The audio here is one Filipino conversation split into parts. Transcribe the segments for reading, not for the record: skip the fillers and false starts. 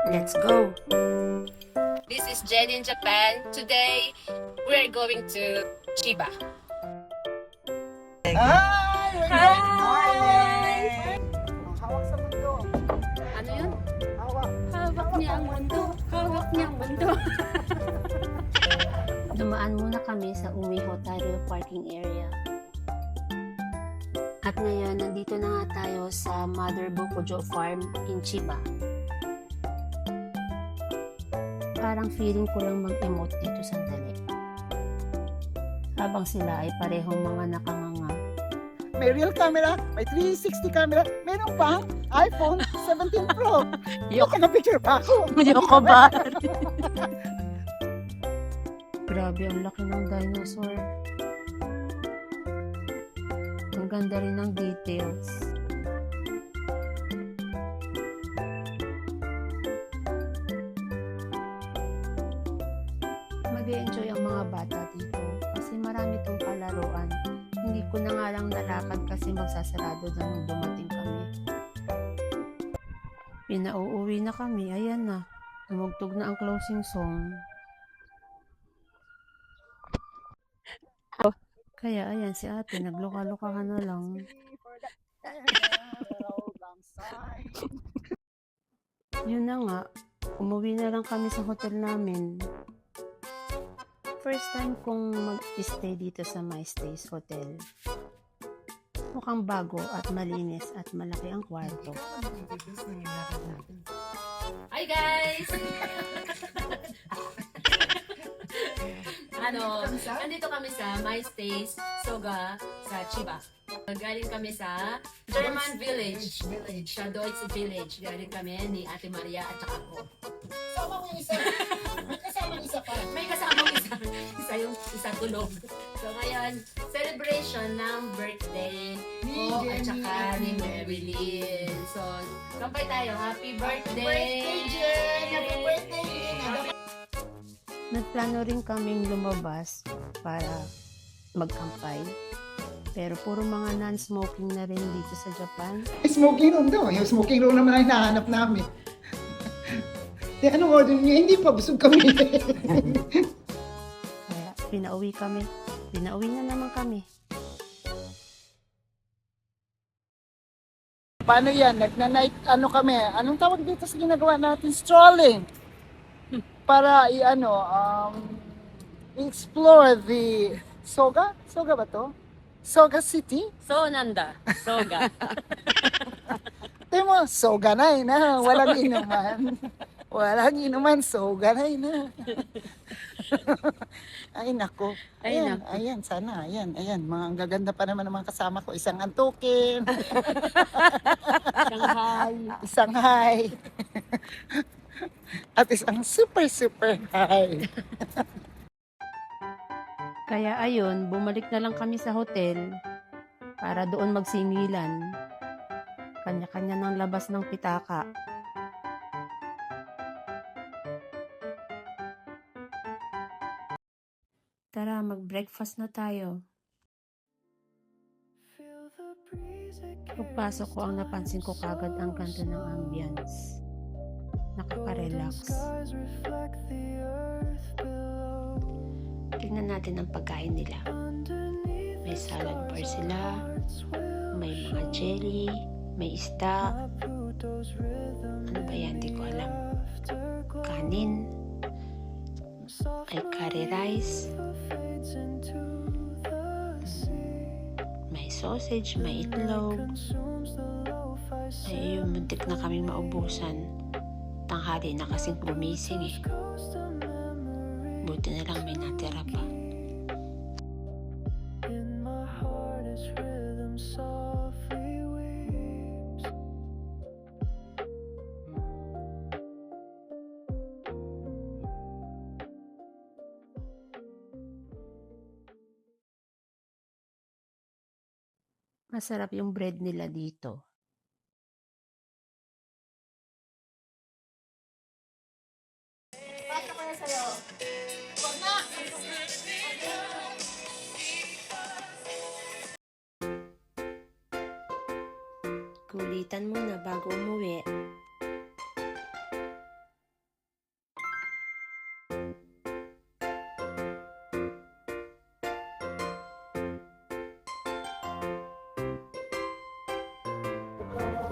Let's go! This is Jen in Japan. Today, we're going to Chiba. Hi! Good morning! Hawak sa mundo. Ano yun? Hawak. Hawak niya ang mundo. Hawak niya ang mundo. Dumaan muna kami sa Umihotaru parking area. At ngayon, nandito na nga tayo sa Mother Bokujo Farm in Chiba. Parang feeling ko lang mag-emote dito sandali. Habang sila ay parehong mga nakanganga. May real camera, may 360 camera, meron pang iPhone 17 Pro. Naka-picture pa ako. Ayoko ba? Grabe, ang laki ng dinosaur. Ang ganda rin ng details. Mag-enjoy ang mga bata dito kasi marami itong palaruan. Hindi ko na nga lang nalakad kasi magsasarado na nung dumating kami. Pinauuwi na kami, ayan na. Tumugtog na ang closing song. Kaya ayan si ate, nagluka-luka ka na lang. Yun na nga, umuwi na lang kami sa hotel namin. First time kong mag-stay dito sa My Stays Hotel. Mukhang bago at malinis at malaki ang kwarto. Hi guys! Nandito kami sa My Stays Soga sa Chiba. Galing kami sa German Village. Sa Deutsch Village. Galing kami ni Ate Maria at saka ako. Sama mo isa. May kasama isa pa. May kasamang isa. Isa yung isa tulog. So ngayon, celebration ng birthday ko at saka ni Marilyn. So, kampay tayo. Happy birthday! Happy birthday, Jen! Nagplano rin kaming lumabas para magkampay. Pero puro mga non-smoking na rin dito sa Japan. Smoking room daw. Yung smoking room naman ang hinahanap namin. Anong order niyo? Hindi pa, busog kami. Kaya pinauwi kami. Pinauwi na naman kami. Paano yan? Nagna-night, kami? Anong tawag dito sa ginagawa natin? Strolling. Para explore the Soga? Soga ba to? Soga City? So, Nanda. Soga. Ito mo, Soga na na. Walang inuman. Walang inuman, Soga na. Ay, nako. Ay, Ayan, nako. ayan, sana. Ayan. Mga ang gaganda pa naman ng mga kasama ko. Isang antukin. Shanghai. Isang high. At isang super high. Kaya ayun, bumalik na lang kami sa hotel para doon magsingilan. Kanya-kanya ng labas ng pitaka. Tara, mag-breakfast na tayo. Pagpasok ko, ang napansin ko kagad ang ganda ng ambience. Nakaka-relax. Tingnan natin ang pagkain nila. May salad bar sila, may mga jelly, may isda. Ano ba yan? Di ko alam. Kanin, may curry rice, may sausage, may itlog. Ay, yung muntik na kaming maubusan. Tanghali na kasing gumising eh. Buti na lang may natira pa. Masarap yung bread nila dito. Pasok ko na sa'yo. Huwag na! Kulitan muna bago umuwi.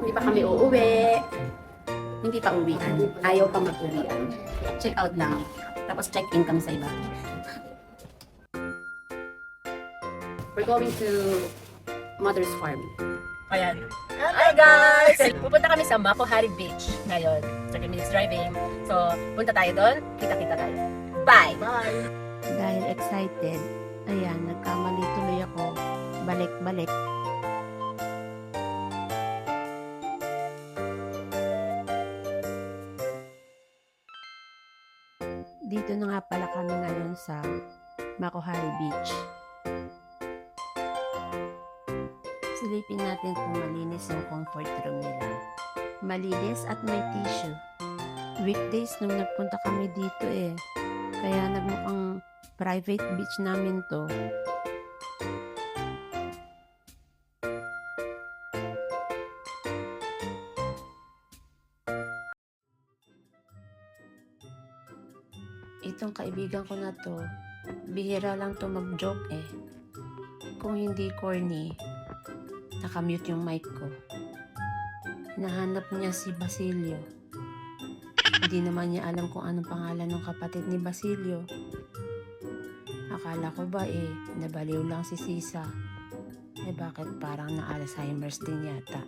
Hindi pa kami uuwi. Hindi pa uwian. Ayaw pa mag-uwian. Check out lang. Tapos check in kami sa iba. We're going to Mother's Farm. Ayan. Hi guys! Pupunta kami sa Makuhari Beach ngayon. 30 minutes driving. So, punta tayo doon. Kita-kita tayo. Bye! Bye! Dahil excited, ayan, nagkamali tuloy ako. Balik-balik. Dito na nga pala kami ngayon sa Makuhari Beach. Silipin natin kung malinis yung comfort room nila. Malinis at may tissue. Weekdays nung nagpunta kami dito kaya nagmukhang private beach namin to. Itong kaibigan ko na to, bihira lang to mag-joke Kung hindi corny, nakamute yung mic ko. Hinahanap niya si Basilio. Hindi naman niya alam kung anong pangalan ng kapatid ni Basilio. Akala ko ba nabaliw lang si Sisa. Bakit parang na-Alzheimer's din yata?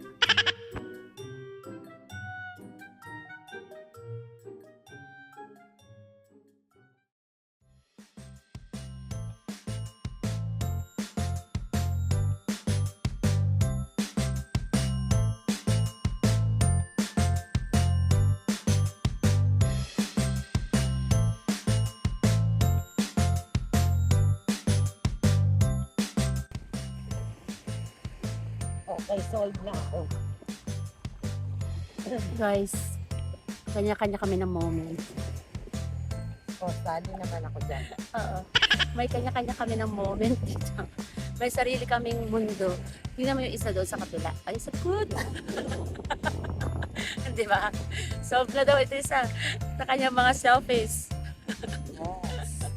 Okay, sold na ako. Guys, kanya-kanya kami ng moment. Sali naman ako dyan. Oo. May kanya-kanya kami ng moment dito. May sarili kaming mundo. Tingnan mo yung isa doon sa kapila. Ay, sa good. Di ba? Solve na daw ito isa sa kanyang mga selfies. Yes.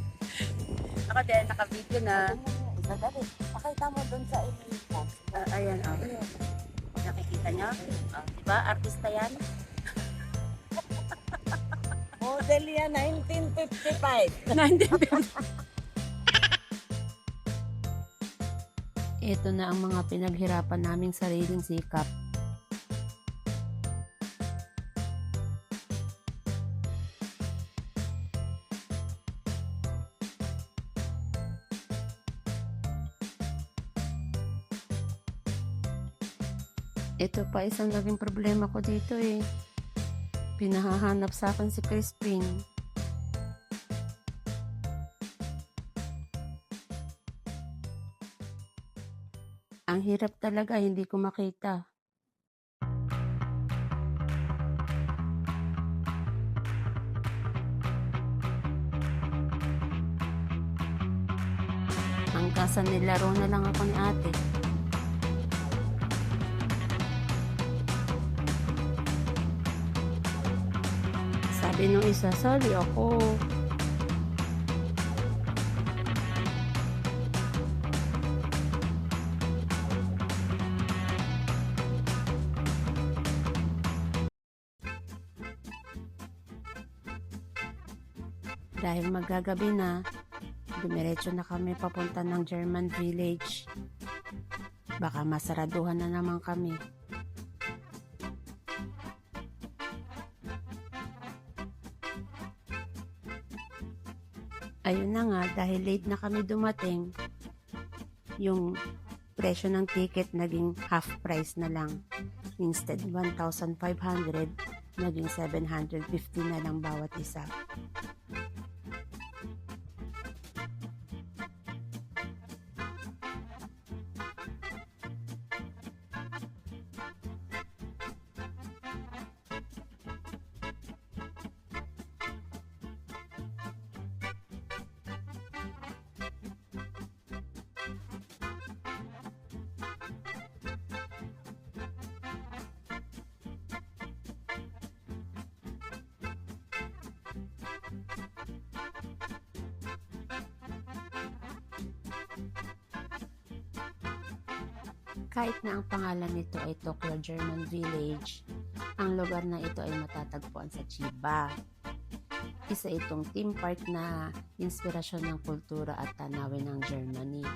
Ako din, naka-video na. Madali. Pakita mo doon sa email. Ayan, nakikita niyo? Di ba? Artista yan. Model yan, 1955. Ito na ang mga pinaghirapan naming sariling sikap. Ito pa isang naging problema ko dito Pinahahanap sa akin si Crispin. Ang hirap talaga, hindi ko makita. Ang kasa nilaro na lang ako ni ate. Sabi nung isa, sali ako. Dahil magagabi na, dumiretso na kami papunta ng German Village. Baka masaraduhan na naman kami. Ayun na nga, dahil late na kami dumating, yung presyo ng ticket naging half price na lang. Instead 1,500, naging 750 na lang bawat isa. Kahit na ang pangalan nito ay Tokyo German Village, ang lugar na ito ay matatagpuan sa Chiba. Isa itong theme park na inspirasyon ng kultura at tanawin ng Germany.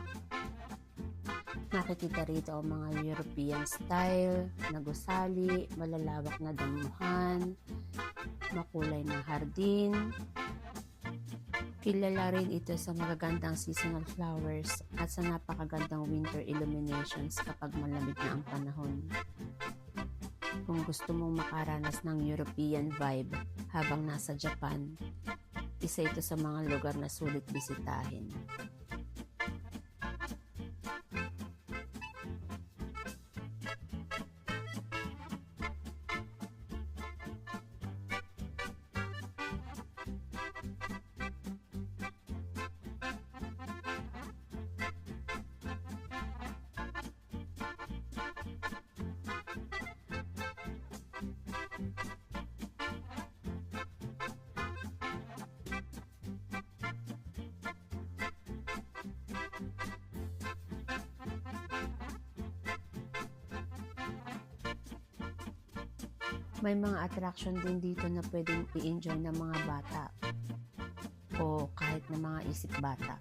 Makikita rito ang mga European style na gusali, malalawak na damuhan, makulay na hardin. Kilala rin ito sa magagandang seasonal flowers at sa napakagandang winter illuminations kapag malamig na ang panahon. Kung gusto mong makaranas ng European vibe habang nasa Japan, isa ito sa mga lugar na sulit bisitahin. May mga attraction din dito na pwedeng i-enjoy ng mga bata o kahit na mga isip bata.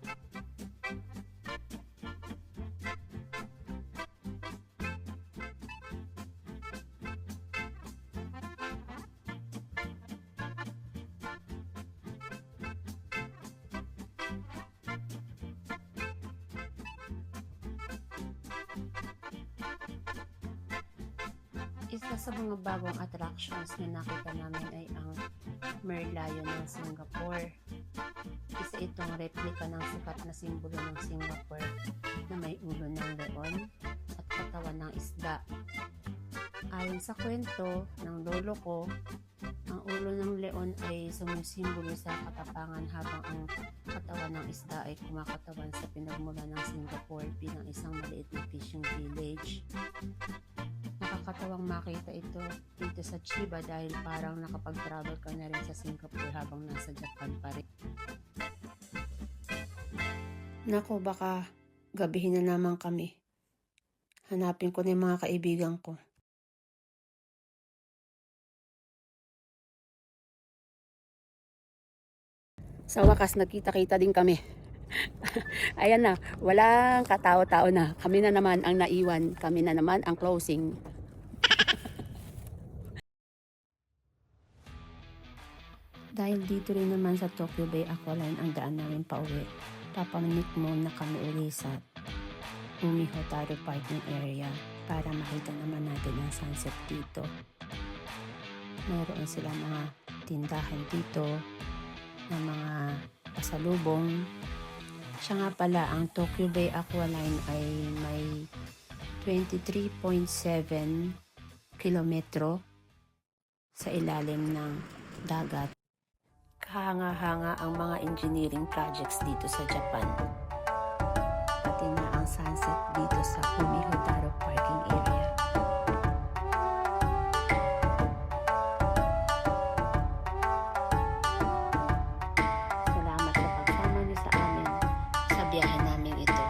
Isa sa mga bagong attractions na nakita namin ay ang Merlion ng Singapore. Isa itong replika ng sikat na simbolo ng Singapore na may ulo ng leon at katawan ng isda. Ayon sa kwento ng lolo ko, ang ulo ng leon ay sumisimbolo sa katapangan habang ang katawan ng isda ay kumakatawan sa pinagmula ng Singapore bilang isang maliit na fishing village. Nakakatawang makita ito dito sa Chiba dahil parang nakapag-travel ka na rin sa Singapore habang nasa Japan pa rin. Naku, baka gabihin na naman kami. Hanapin ko na yung mga kaibigan ko. Sa wakas, nagkita-kita din kami. Ayan na, walang katao-tao na. Kami na naman ang naiwan. Kami na naman ang closing. Dahil dito rin naman sa Tokyo Bay Aqualine ang daan namin pauwi, papamimik muna kami uli sa Umihotaro Parking Area para makita naman natin ang sunset dito. Mayroon sila mga tindahan dito ng mga pasalubong. Siya nga pala, ang Tokyo Bay Aqualine ay may 23.7 kilometro sa ilalim ng dagat. Kahanga-hanga ang mga engineering projects dito sa Japan. Pati na ang sunset dito sa Umihotaro Parking Area. Salamat sa pagsama niyo sa amin sa biyahe namin ito.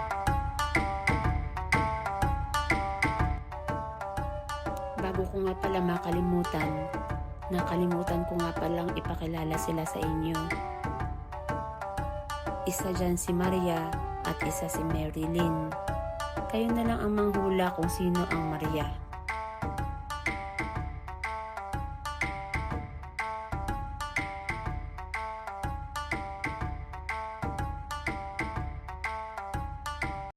Bago ko nga pala nakalimutan ko nga palang ipakilala sila sa inyo. Isa dyan si Maria at isa si Mary Lynn. Kayo na lang ang manghula kung sino ang Maria.